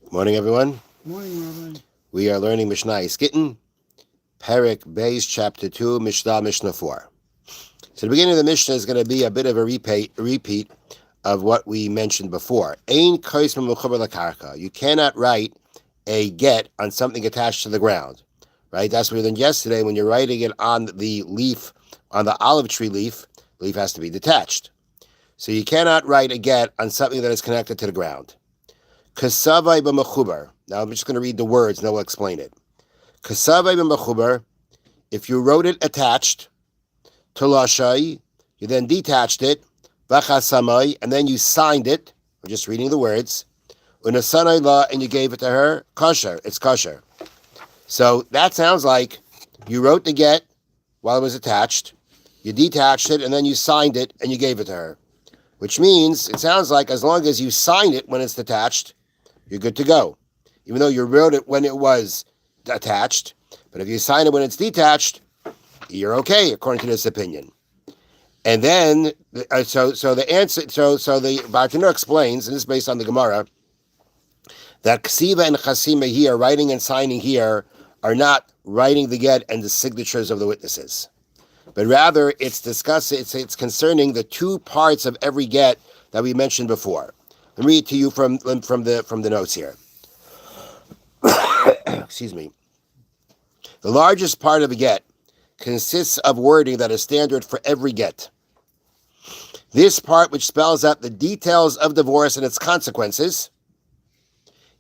Good morning, everyone. Morning, Rabbi. We are learning Mishna Gittin, Perek Beis, Chapter 2, Mishnah 4. So the beginning of the Mishnah is going to be a bit of a repeat of what we mentioned before. Ein kos mechubar lakarka. You cannot write a get on something attached to the ground, right? That's what we learned yesterday. When you're writing it on the leaf, on the olive tree leaf, the leaf has to be detached. So you cannot write a get on something that is connected to the ground. Kasavai b'mechubar. Now I'm just going to read the words and then we'll explain it. Kasavai b'mechubar, if you wrote it attached to lashai, you then detached it, v'chasamai, and then you signed it. We're just reading the words. Unasanai la, and you gave it to her. Kosher, it's kosher. So that sounds like you wrote the get while it was attached, you detached it, and then you signed it and you gave it to her. Which means it sounds like as long as you sign it when it's detached, you're good to go. Even though you wrote it when it was attached, but if you sign it when it's detached, you're okay, according to this opinion. And then, so the Bartanur explains, and this is based on the Gemara, that Ksiva and Chasima here, writing and signing here, are not writing the get and the signatures of the witnesses, but rather it's concerning the two parts of every get that we mentioned before. Let me read to you from the notes here. Excuse me. The largest part of a get consists of wording that is standard for every get. This part, which spells out the details of divorce and its consequences,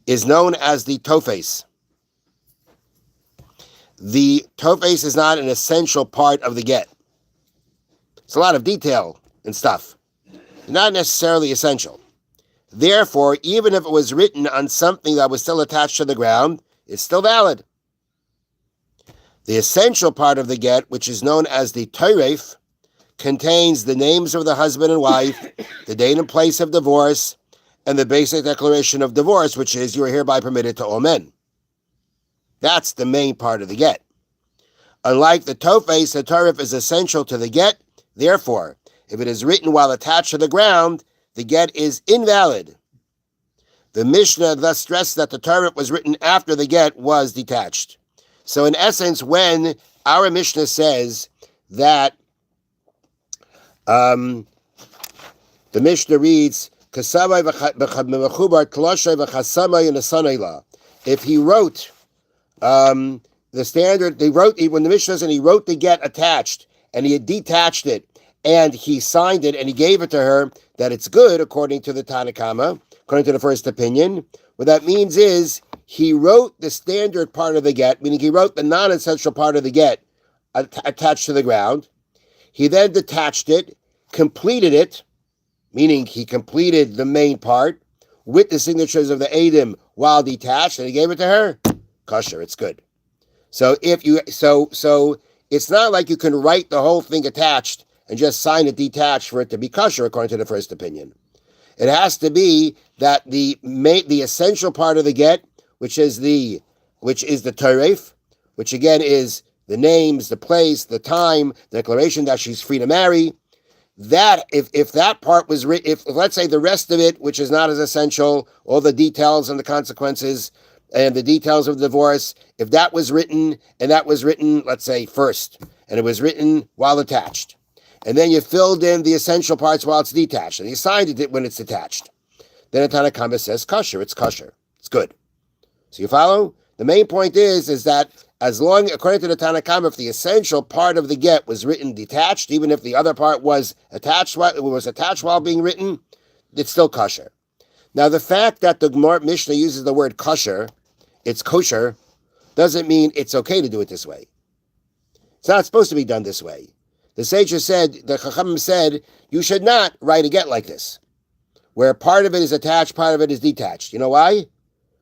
is known as the tophes. The tophes is not an essential part of the get. It's a lot of detail and stuff. Not necessarily essential. Therefore, even if it was written on something that was still attached to the ground, it's still valid. The essential part of the get, which is known as the Toref, contains the names of the husband and wife, the date and place of divorce, and the basic declaration of divorce, which is you are hereby permitted to all men. That's the main part of the get. Unlike the Tofes, the Toref is essential to the get. Therefore, if it is written while attached to the ground, the get is invalid. The Mishnah thus stressed that the Toref was written after the get was detached. So in essence, when our Mishnah says that the Mishnah reads, if he wrote the standard, when the Mishnah says, and he wrote the get attached, and he had detached it, and he signed it, and he gave it to her, that it's good, according to the Tanakama, according to the first opinion. What that means is, he wrote the standard part of the get, meaning he wrote the non-essential part of the get attached to the ground. He then detached it, completed it, meaning he completed the main part, with the signatures of the Eidim while detached, and he gave it to her. Kosher, it's good. So it's not like you can write the whole thing attached and just sign it detached for it to be kosher, according to the first opinion. It has to be that the essential part of the get, which is the Toref, which again is the names, the place, the time, the declaration that she's free to marry. That if that part was written, if let's say the rest of it, which is not as essential, all the details and the consequences and the details of the divorce, if that was written, and that was written, let's say, first, and it was written while attached, and then you filled in the essential parts while it's detached, and you signed it when it's attached, then a Tanakama says kosher, it's good. So you follow? The main point is that as long, according to the Tanakama, if the essential part of the get was written detached, even if the other part was attached while being written, it's still kosher. Now, the fact that the Gemara Mishnah uses the word kosher, it's kosher, doesn't mean it's okay to do it this way. It's not supposed to be done this way. The Chachamim said, you should not write a get like this, where part of it is attached, part of it is detached. You know why?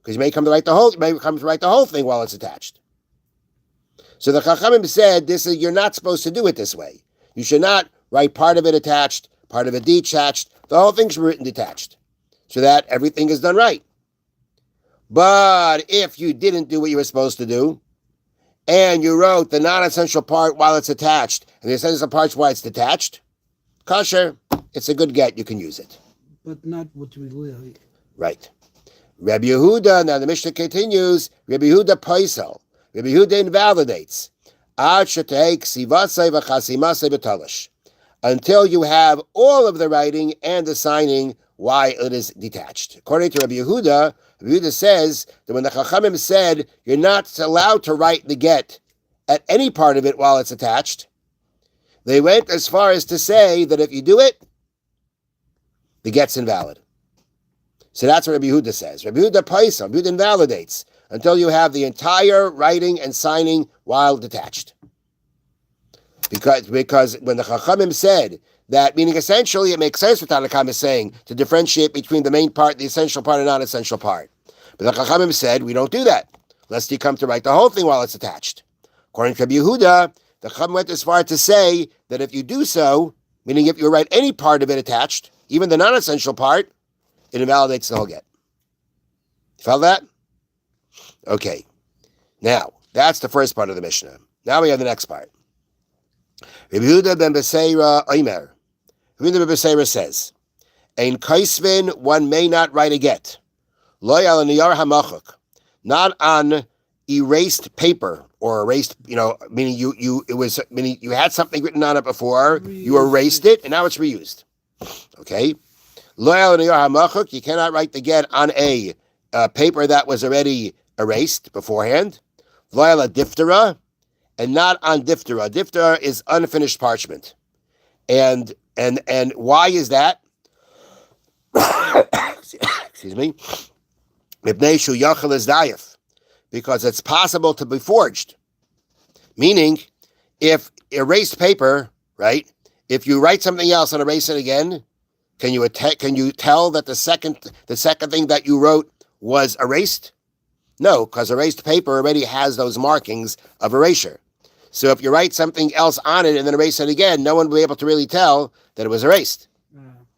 Because you may come to write the whole thing while it's attached. So the Chachamim said, you're not supposed to do it this way. You should not write part of it attached, part of it detached. The whole thing should be written detached, so that everything is done right. But if you didn't do what you were supposed to do, and you wrote the non-essential part while it's attached, and the essential parts while it's detached, kosher, it's a good get, you can use it. But not what we live. Right. Rabbi Yehuda, now the Mishnah continues, Rabbi Yehuda Paisel. Rabbi Yehuda invalidates. Until you have all of the writing and the signing while it is detached. According to Rabbi Yehuda says that when the Chachamim said you're not allowed to write the get at any part of it while it's attached, they went as far as to say that if you do it, the get's invalid. So that's what Rabbi Yehuda says. Rabbi Yehuda Paisa, Rabbi Yehuda invalidates until you have the entire writing and signing while detached. Because when the Chachamim said that, meaning essentially it makes sense what Tanakam is saying, to differentiate between the main part, the essential part, and non-essential part. But the Chachamim said, we don't do that, lest you come to write the whole thing while it's attached. According to Rabbi Yehuda, the Chachamim went as far to say that if you do so, meaning if you write any part of it attached, even the non-essential part, it invalidates the whole get. You follow that? Okay. Now, that's the first part of the Mishnah. Now we have the next part. Rabbi Yehuda ben Beseira Omer. Rabbi Yehuda ben Beseira says, Ein kaisvin, one may not write a get. Lo al niyar hamachuk, not on erased paper or erased, meaning you had something written on it before, you erased it, and now it's reused. Okay? Lo al niyar hamachuk, you cannot write the get on a paper that was already erased beforehand. Lo al diftera, and not on diphthera. Diphthera is unfinished parchment. And why is that? Excuse me. Because it's possible to be forged. Meaning, if erased paper, right? If you write something else and erase it again, can you tell that the second thing that you wrote was erased? No, because erased paper already has those markings of erasure. So if you write something else on it and then erase it again, no one will be able to really tell that it was erased.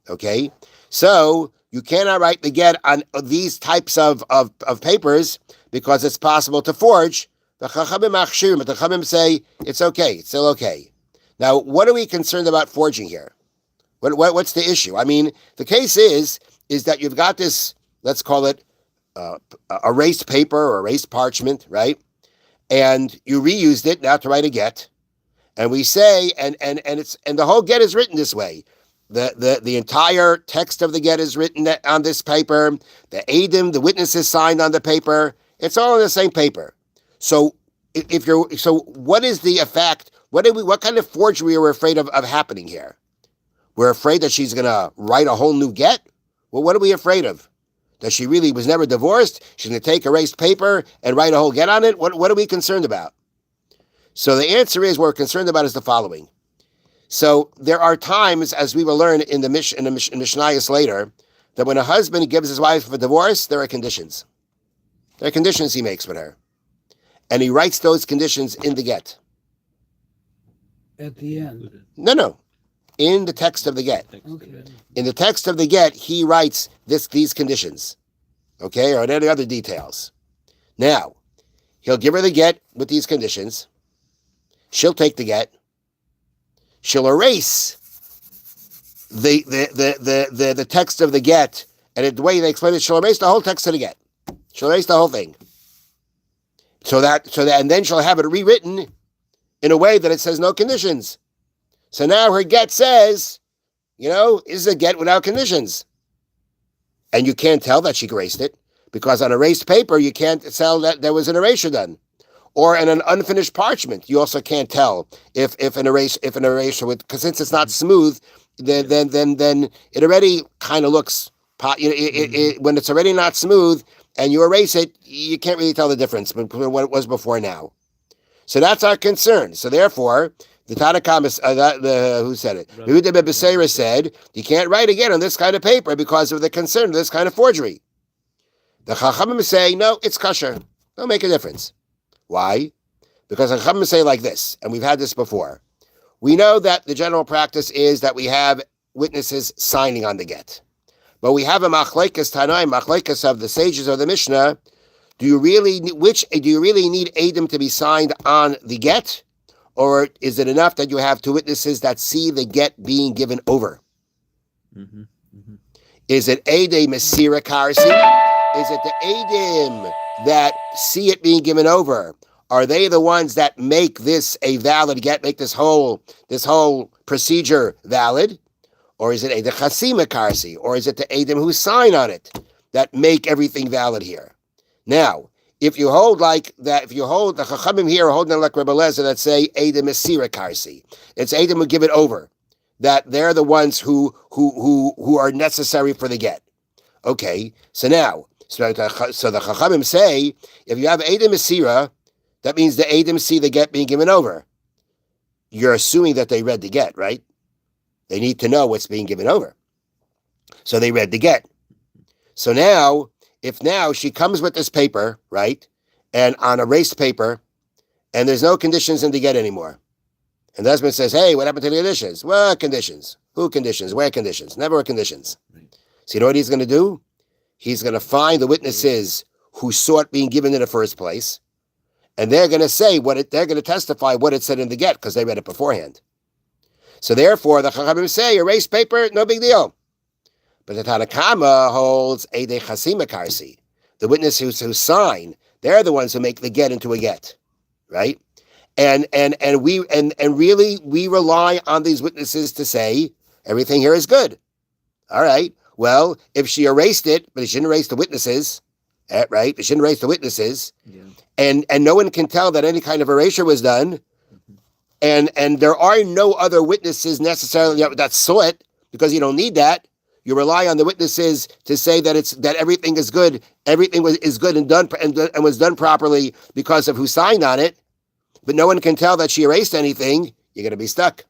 Okay? So you cannot write the get on these types of papers because it's possible to forge. The Chachamim say it's okay, it's still okay. Now, what are we concerned about forging here? What's the issue? I mean, the case is that you've got this, let's call it erased paper or erased parchment, right? And you reused it now to write a get, and we say, and the whole get is written this way. The entire text of the get is written on this paper. The Adim, the witnesses signed on the paper. It's all on the same paper. So what is the effect? What kind of forgery are we afraid of happening here? We're afraid that she's gonna write a whole new get. Well, what are we afraid of? That she really was never divorced? She's going to take erased paper and write a whole get on it? What are we concerned about? So the answer is, what we're concerned about is the following. So there are times, as we will learn in the Mishnayos later, that when a husband gives his wife a divorce, there are conditions. There are conditions he makes with her. And he writes those conditions in the get. At the end? No. In the text of the get. Okay. In the text of the get, he writes these conditions, okay, or any other details. Now, he'll give her the get with these conditions. She'll take the get. She'll erase the text of the get, and the way they explain it, she'll erase the whole text of the get. She'll erase the whole thing. So that, and then she'll have it rewritten in a way that it says no conditions. So now her get says, is a get without conditions. And you can't tell that she erased it, because on erased paper, you can't tell that there was an erasure done. Or in an unfinished parchment, you also can't tell if an erasure because since it's not smooth, then it already kind of looks, when it's already not smooth and you erase it, you can't really tell the difference between what it was before now. So that's our concern. So therefore, the Tanakam, who said it? Yehuda ben Beseira said, you can't write again on this kind of paper because of the concern of this kind of forgery. The Chachamim say, no, it's kosher. Don't make a difference. Why? Because the Chachamim say like this, and we've had this before. We know that the general practice is that we have witnesses signing on the get. But we have a machlekes tanaim, machlekes of the sages of the Mishnah. Do you really need Adim to be signed on the get? Or is it enough that you have two witnesses that see the get being given over? Is it Ede Mesira Karsi? Is it the Adim that see it being given over? Are they the ones that make this a valid get, make this whole procedure valid? Or is it the Chasima Karsi? Or is it the Adim who sign on it that make everything valid here? Now, if you hold like that, if you hold the Chachamim here are holding like Rebbe Lezer that say Adim Mesira Karsi, it's Adim who give it over, that they're the ones who are necessary for the get. Okay, so now, so the Chachamim say, if you have Adim Mesira, that means the Adim see the get being given over. You're assuming that they read the get, right? They need to know what's being given over. So they read the get. So now, if now she comes with this paper, right, and on erased paper, and there's no conditions in the get anymore, and the husband says, hey, what happened to the conditions? What conditions? Who conditions? Where conditions? Never were conditions. Right. So you know what he's going to do? He's going to find the witnesses who saw it being given in the first place, and they're going to say they're going to testify what it said in the get because they read it beforehand. So therefore, the Chachamim say, erased paper, no big deal. But the Tanakama holds Eidei Chasima Karsi. The witnesses who sign, they're the ones who make the get into a get, right? And really we rely on these witnesses to say everything here is good. All right. Well, if she erased it, but she didn't erase the witnesses, right? She didn't erase the witnesses, yeah. And no one can tell that any kind of erasure was done. And there are no other witnesses necessarily that saw it because you don't need that. You rely on the witnesses to say that everything is good. Everything is good and done and was done properly because of who signed on it. But no one can tell that she erased anything. You're going to be stuck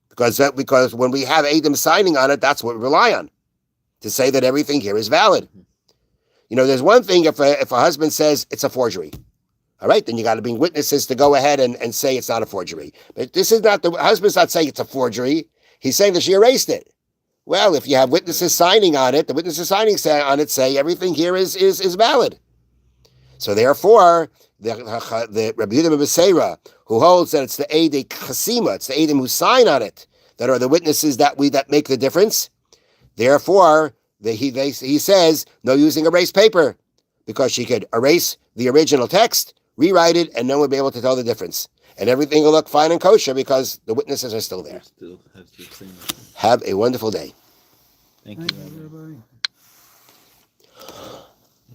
because when we have Adam signing on it, that's what we rely on to say that everything here is valid. You know, there's one thing if a husband says it's a forgery. All right, then you got to bring witnesses to go ahead and say it's not a forgery. But this is not, the husband's not saying it's a forgery. He's saying that she erased it. Well, if you have witnesses signing on it, the witnesses signing on it say everything here is valid. So therefore, the Rabbi Yehuda ben Beseira, who holds that it's the Eidei Chasima, it's the Eidim who sign on it, that are the witnesses that make the difference. Therefore, he says no using erased paper because she could erase the original text, rewrite it, and no one would be able to tell the difference. And everything will look fine and kosher because the witnesses are still there. Have a wonderful day. Thank you, Rabbi.